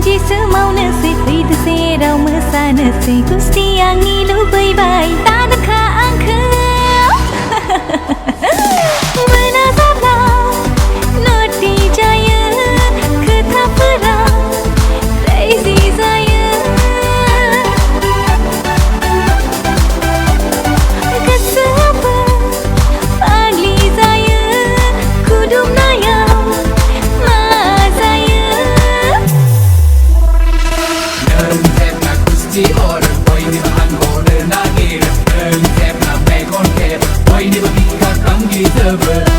Jesu mau nasi feed se rau masana se gusti angi lu bye bye ta da kha angkha mana sabla noti jaya khatha pura crazy jaya kasaba pagli jaya kudum naya ma jaya Orang boy ni bahan bodoh nagir, tep na bagon tep, boy ni berbicara kami server.